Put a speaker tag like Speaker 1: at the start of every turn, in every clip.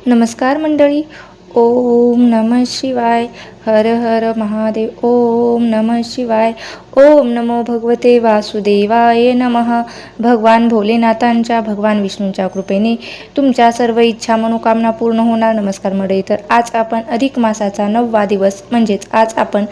Speaker 1: नमस्कार मंडळी. ओम नमः शिवाय. हर हर महादेव. ओम नमः शिवाय. ओम नमो भगवते वासुदेवाय नमः. भगवान भोलेनाथांच्या, भगवान विष्णूंच्या कृपेने तुमच्या सर्व इच्छा मनोकामना पूर्ण होणार. नमस्कार मंडळी. तर आज आपण अधिक मासाचा 9वा दिवस म्हणजेच आज आपण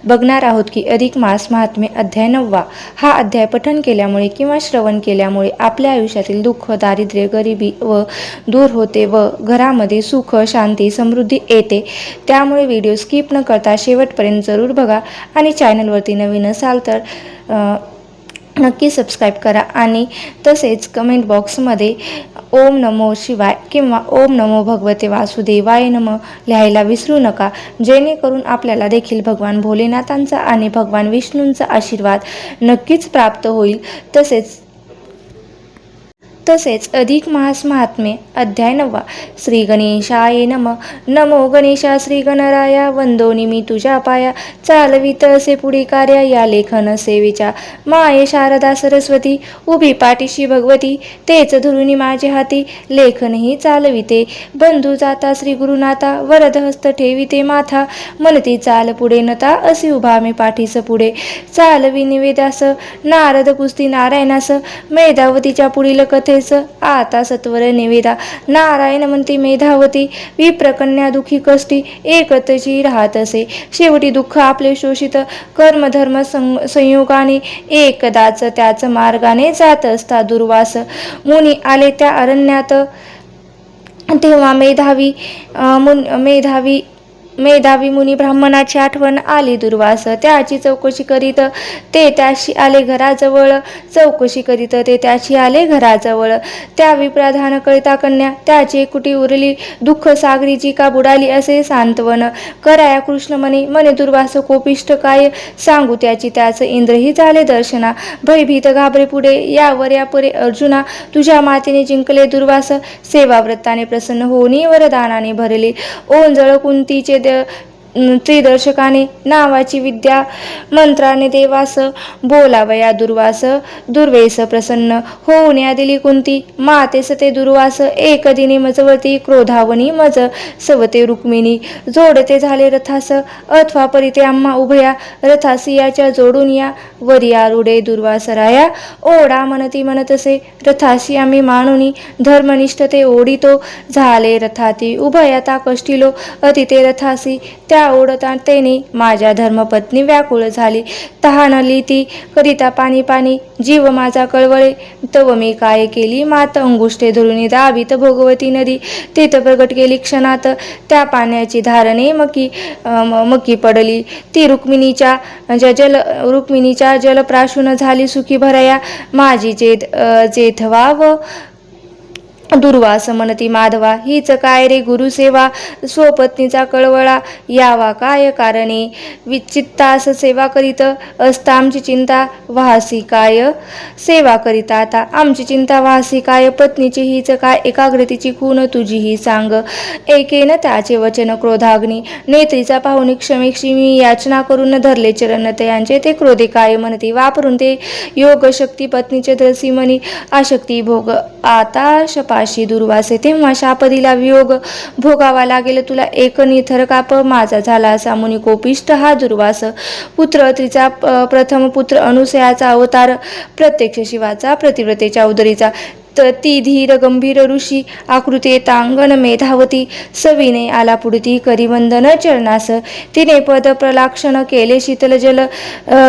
Speaker 1: बघणार आहोत की अधिक मास महात्म्य अध्याय 9वा. हा अध्याय पठण केल्यामुळे किंवा श्रवण केल्यामुळे आपल्या आयुष्यातील दुःख, दारिद्र्य, गरिबी व दूर होते व घरामध्ये सुख, शांती, समृद्धी येते. त्यामुळे व्हिडिओ स्किप न करता शेवटपर्यंत जरूर बघा आणि चॅनलवरती नवीन असाल तर नक्की सबस्क्राईब करा आणि तसेच कमेंट बॉक्समध्ये ओम नमो शिवाय किंवा ओम नमो भगवते वासुदेवाय नमः लिहायला विसरू नका, जेणेकरून आपल्याला देखील भगवान भोलेनाथांचा आणि भगवान विष्णूंचा आशीर्वाद नक्कीच प्राप्त होईल. तसेच अधिक मास महात्म्य अध्याय 9वा. श्री गणेशाय नमः. नमो गणेशा श्री गणराया, वंदोनी मी तुझ्या पाया. चालवित असे पुढे कार्या, या लेखन सेवेच्या माये शारदा सरस्वती. उभी पाठीशी भगवती, तेच धरुनी माझे हाती. लेखनही चालविते बंधू जाता श्री गुरुनाथा. वरद हस्त ठेविते माथा, म्हणती चाल पुढे नता. असे उभा मी पाठीस पुढे, चालवी निवेदास. नारद पुस्ती नारायणास, मेधावतीच्या पुढील कथे आता सत्वर निवेदा. नारायण म्हणती मेधावती, विप्रकन्या दुखी कष्टी. एकतची राहत असे शेवटी दुःख आपले शोषित. कर्मधर्म संयोगाने एकदाच त्याच मार्गाने जात असता दुर्वास. मुनी आले त्या अरण्यात, तेव्हा मेधावी मुनी ब्राह्मणाची आठवण आली दुर्वास. त्याची चौकशी करीत ते त्याशी आले घराजवळ. त्या विप्राधान कळता कन्या, त्याची एकुटी उरली. दुःख सागरीची का बुडाली असे सांत्वन कराया कृष्ण म्हणे दुर्वास कोपिष्ट काय सांगू त्याची. त्याच इंद्रही झाले दर्शना, भयभीत घाबरे पुढे. यावर यापुरे अर्जुना, तुझ्या मातेने जिंकले दुर्वास. सेवाव्रताने प्रसन्न होनी वरदानाने भरले. ओंजळ कुंतीचे त्रिदर्शकाने, नावाची विद्या मंत्राने देवास. बोलावया दुर्वास, दुर्वेस प्रसन्न होऊन या दिली कुंती. मातेस ते दुर्वास, एक दिनी मजवती. क्रोधावनी मज सवते रुक्मिणी, जोडते झाले रथास. अथवा परिते आम्हा उभया, रथासियाच्या जोडून या. वरिया रुडे दुर्वास राया, ओढा म्हणती म्हणतसे. रथासी आम्ही मानुनी, धर्मनिष्ठ ओढितो. झाले रथाती उभयता कष्टिलो, अतिते रथासी. त्या ओढता तेने माझ्या धर्मपत्नी व्याकुळ झाली. तहानली ती करिता पाणी पाणी, जीव माझा कळवळे. तव मी काय केली मात, अंगुष्ठे धरुणी दाबीत भोगवती नदी. तिथ प्रगट केली क्षणात, त्या पाण्याची धारणे मकी पडली. ती रुक्मिणीच्या जलप्राशून झाली सुखी भरया. माझी जेथवा व दुर्वास म्हणती माधवा, हीच काय रे गुरुसेवा. स्वपत्नीचा कळवळा यावा काय कारणे. विचित्तास सेवा करीत असता आमची चिंता वाहसी काय. सेवा करीता आता आमची चिंता वाहसी काय. पत्नीची हीच काय एकाग्रतेची खून तुझीही सांग. एकेन त्याचे वचन क्रोधाग्नी, नेत्रीचा पाहुणी क्षमेक्षी. मी याचना करून धरले चरण तयांचे. ते क्रोधे काय म्हणती वापरून ते योग शक्ती. पत्नीचे धरसी मनी आशक्ती भोग आता शपाशी दुर्वासे. तेव्हा शाप दिला वियोग, भोगावा लागेल तुला एक निथर काप. माझा झाला असा मुनी कोपिष्ट हा दुर्वास. पुत्र अत्रीचा प्रथम पुत्र अनुसयाचा अवतार, प्रत्यक्ष शिवाचा प्रतिव्रतेच्या उदरीचा. ती धीर गंभीर ऋषी आकृती तांगण मेधावती. सविने आला पुढती करी वंदन चरणास. तिने पद प्रलाक्षण केले शीतल जल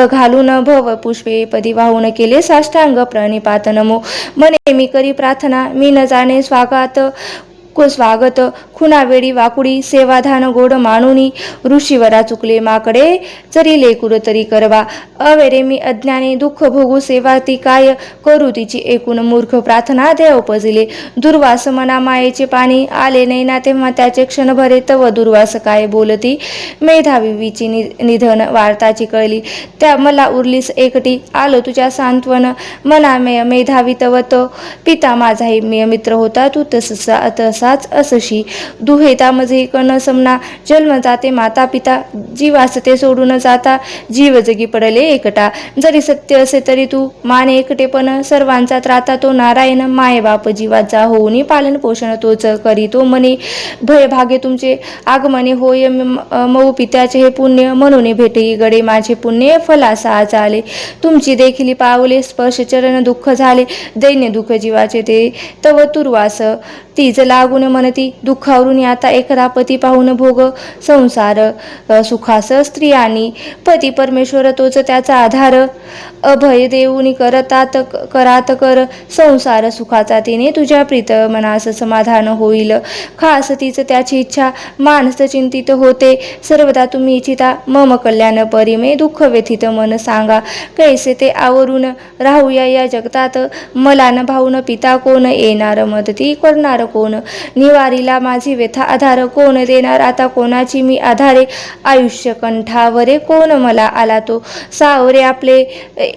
Speaker 1: घालून. भव पुष्पे पदी वाहून केले साष्टांग प्रणिपात. नमो म्हणे मी करी प्रार्थना, मी न जाणे स्वागत. खुणावेळी वाकुडी सेवाधान गोड मानुनी. ऋषीवरा चुकले माकडे, जरी लेकुर तरी करवा. अवेरे मी अज्ञाने दुःख भोगू सेवा ती काय. करू तिची एकूण मूर्ख प्रार्थना देव उपजिले. दुर्वास मना मायेचे पाणी आले नैना, तेव्हा त्याचे क्षण भरे. तव दुर्वास काय बोलती, मेधावीची निधन वार्ताची कळली. त्या मला उरलीस एकटी, आलो तुझ्या सांत्वन. मना मेधावी तव तो पिता माझाही मित्र होता. तू तसा तसाच असशी. दुहेता मजे कण समना जन्म जाते माता पिता, जीवासते सोडून जाता जीव जगी पडले एकटा. जरी सत्य असे तरी तू माने एकटे, पण सर्वांचा त्राता तो नारायण. माये बाप जीवाचा होऊनी पालन पोषण तोच करी तो मने. भय भागे तुमचे आगमने होय मऊ पित्याचे हे पुण्य. म्हणून भेटे गडे माझे पुण्य फलासा आज आले. तुमची देखील पावले स्पर्श चरण दुःख झाले. दैन्य दुःख जीवाचे ते तव तुर्वास. तीज लागून म्हणती दुःखावरून आता एकदा पती पाहून भोग संसार सुखास. स्त्रियांनी पती परमेश्वर तोच त्याचा आधार. अभय देऊनी करतात करात कर संसार सुखाचा. तिने तुझ्या प्रीत मनास समाधान होईल. खास तीच त्याची इच्छा मानस चिंतित होते. सर्वदा तुम्ही इच्छिता मम कल्याण परिमे. दुःख व्यथित मन सांगा कैसे ते आवरून राहूया या जगतात. मला न भाऊन पिता कोण, येणार मदती करणार कोण. निवारीला माझी व्यथा आधार कोण, देणार आता कोणाची मी आधारे. आयुष्य कंठावरे कोण मला आला तो सावरे आपले.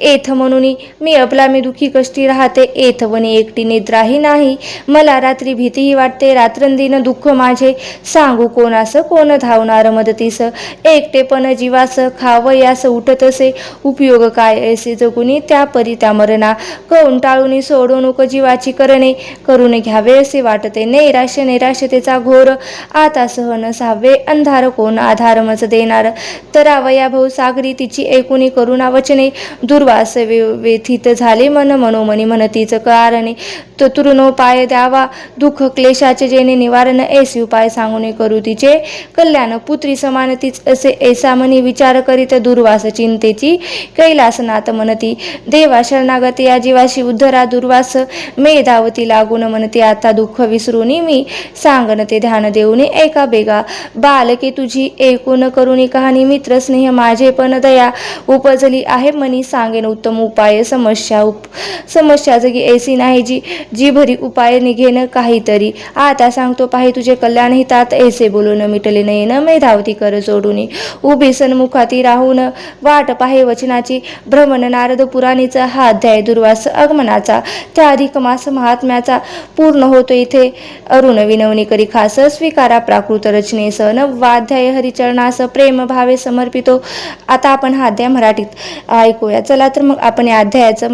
Speaker 1: एथ म्हणून मी अबला मी दुखी कष्टी राहते. एथ वनी एकटी निद्राही नाही. मला रात्री भीतीही वाटते. रात्रंदिन दुःख माझे सांगू कोणास, कोण धावणार मदतीस. एकटेपण जीवास खावयास उठत असे. उपयोग काय ऐसे जगुनी त्या परी त्या मरणा. कंटाळून सोडवणूक जीवाची करणे, करून घ्यावे असे वाटते. नैराश्य नैराश्यतेचा घोर आता सहन सावे. अंधार कोण आधार मज देणार. तरावया भवसागरी तिची ऐकुनी करुणा वचने. दुर्वास व्यथित झाले मन मनोमनी म्हणतीच कारणे. चतुर्नोपाय द्यावा दुःख क्लेशाचे जेणे निवारण. ऐसी उपाय सांगून करू तिचे कल्याण. पुत्री समान तीच असे ऐसा मनी विचार करीत दुर्वास चिंतेची कैलासनाथ म्हणती. देवा शरणागती या जीवाशी उद्धरा दुर्वास. मेधावती लागून म्हणते आता दुःख विसरून मी. सांगन ते ध्यान देऊन ऐका बेगा. बालके तुझी ऐकून करुणी कहाणी. मित्र स्नेह माझे पण दया उपजली आहे मनी. सांगेन उत्तम उपाय समस्या जगी ऐसी नाही जी भरी उपाय निघेन काहीतरी. आता सांगतो पाहि तुझे कल्याण हितात. ऐसे बोलून मिटले नयन मेधावती कर जोडून. उभी सन्मुखाती राहून वाट पाहे वचनाची. भ्रमण नारद पुराणीचा हा अध्याय दुर्वास आगमनाचा. त्या अधिक मास महात्म्याचा पूर्ण होतो इथे. अरुण विनवणी करी खास. स्वीकारा प्राकृत रचनेस. नववाध्याय हरिचरणास प्रेम भावे समर्पितो. आता आपण हा अध्याय मराठीत ऐकूया. चला तर मग आपण या अध्यायाचं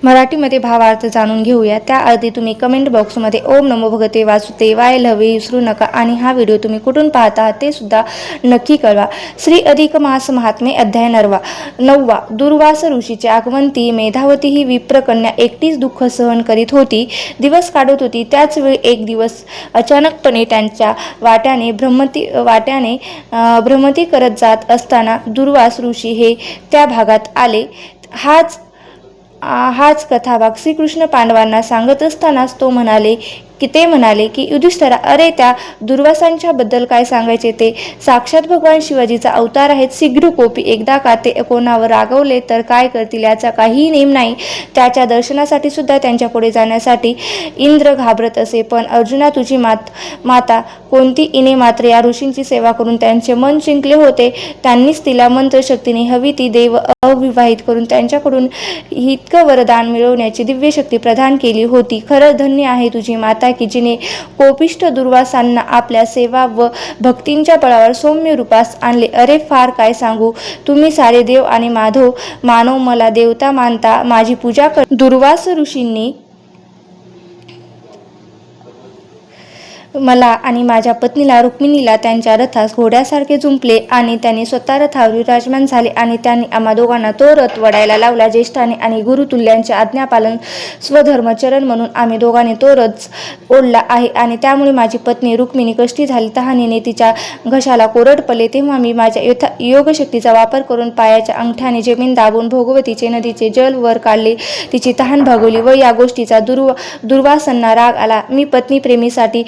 Speaker 1: मराठीमध्ये भावार्थ जाणून घेऊया. त्याआधी तुम्ही कमेंट बॉक्समध्ये ओम नमो भगवते वासुदेवाय लिहावे विसरू नका. आणि हा व्हिडिओ तुम्ही कुठून पाहता ते सुद्धा नक्की कळवा. श्री अधिक मास महात्मे अध्याय 9. दुर्वास ऋषीचे आगमन. ती मेधावती ही विप्रकन्या एकटीच दुःख सहन करीत होती. दिवस काढत होती. त्याच वेळी एक दिवस अचानकपणे त्यांच्या वाट्याने भ्रमती करत जात असताना दुर्वास ऋषी हे त्या भागात आले. हाच कथाभाग श्रीकृष्ण पांडवांना सांगत असतानाच ते म्हणाले की युधिष्ठिरा, अरे त्या दुर्वासांच्या बद्दल काय सांगायचे. ते साक्षात भगवान शिवाजीचा अवतार आहेत. शीघ्र कोपी एकदा का ते कोणावर रागवले तर काय करतील याचा काहीही नेम नाही. त्याच्या दर्शनासाठी सुद्धा त्यांच्या पुढे जाण्यासाठी इंद्र घाबरत असे. पण अर्जुना, तुझी माता कोणती इने मात्र या ऋषींची सेवा करून त्यांचे मन जिंकले होते. त्यांनीच तिला मंत्रशक्तीने हवी ती देव अविवाहित करून त्यांच्याकडून इतकं वरदान मिळवण्याची दिव्य शक्ती प्रदान केली होती. खरंच धन्य आहे तुझी माता की जिने कोपिष्ठ दुर्वासांना आपल्या सेवा व भक्तींच्या बळावर सौम्य रूपास आणले. अरे फार काय सांगू. तुम्ही सारे देव आणि मानव मला देवता मानता, माझी पूजा कर. दुर्वास ऋषींनी मला आणि माझ्या पत्नीला रुक्मिणीला त्यांच्या रथास घोड्यासारखे जुंपले आणि त्यांनी स्वतः रथावर विराजमान झाले आणि त्यांनी आम्हा दोघांना तो रथ वडायला लावला. ज्येष्ठाने आणि गुरुतुल्यांचे आज्ञापालन स्वधर्मचरण म्हणून आम्ही दोघांनी तो रथ ओढला आहे. आणि त्यामुळे माझी पत्नी रुक्मिणी कष्टी झाली. तहानीने तिच्या घशाला कोरड पडले. तेव्हा मी माझ्या योगशक्तीचा वापर करून पायाच्या अंगठ्याने जमीन दाबून भोगवतीचे नदीचे जल वर काढले. तिची तहान भागवली व या गोष्टीचा दुर्वासांना राग आला. मी पत्नी प्रेमीसाठी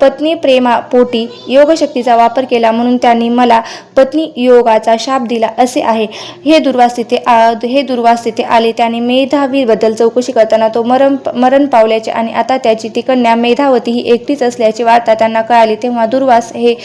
Speaker 1: पत्नी प्रेमापोटी योगशक्तीचा वापर केला म्हणून त्यांनी मला पत्नी योगाचा शाप दिला असे आहे. हे दुर्वास तिथे आले. त्याने मेधावीबद्दल चौकशी करताना तो मरण पावल्याचे आणि आता त्याची ती कन्या मेधावती ही एकटीच असल्याची वार्ता त्यांना कळाली. तेव्हा दुर्वास हे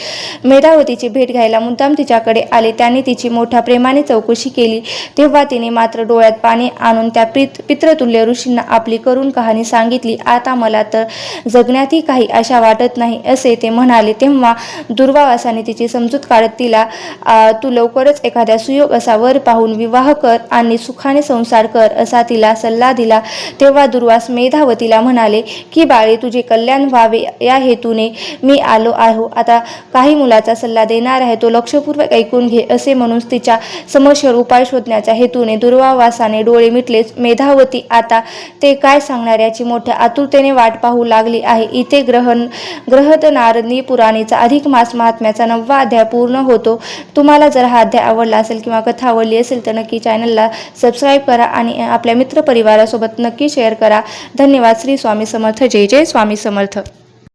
Speaker 1: मेधावतीची भेट घ्यायला मुद्दाम तिच्याकडे आले. त्याने तिची मोठ्या प्रेमाने चौकशी केली. तेव्हा तिने मात्र डोळ्यात पाणी आणून त्या पितृतुल्य ऋषींना आपली करुण कहाणी सांगितली. आता मला तर जगण्यातही काही आशा वाटत नाही असे ते म्हणाले. तेव्हा दुर्वासाने तिची समजूत काढत तिला तू लवकरच एखाद्या सुयोग असा वर पाहून विवाह कर आणि सुखाने संसार कर असा तिला सल्ला दिला. तेव्हा दुर्वास मेधावतीला म्हणाले की बाळे तुझे कल्याण व्हावे या हेतूने मी आलो आहे. आता काही मुलाचा सल्ला देणार आहे तो लक्षपूर्वक ऐकून घे असे म्हणून तिच्या समस्येवर उपाय शोधण्याच्या हेतूने दुर्वासाने डोळे मिटले. मेधावती आता ते काय सांगणार याची मोठ्या आतुरतेने वाट पाहू लागली आहे. इथे ग्रहद नारदी पुराणीचा अधिक मास महात्म्याचा 9वा अध्याय पूर्ण होतो. तुम्हाला जर हा अध्याय आवडला असेल किंवा कथा आवडली असेल तर नक्की चॅनलला सबस्क्राईब करा आणि आपल्या मित्रपरिवारासोबत नक्की शेअर करा. धन्यवाद. श्री स्वामी समर्थ. जय जय स्वामी समर्थ.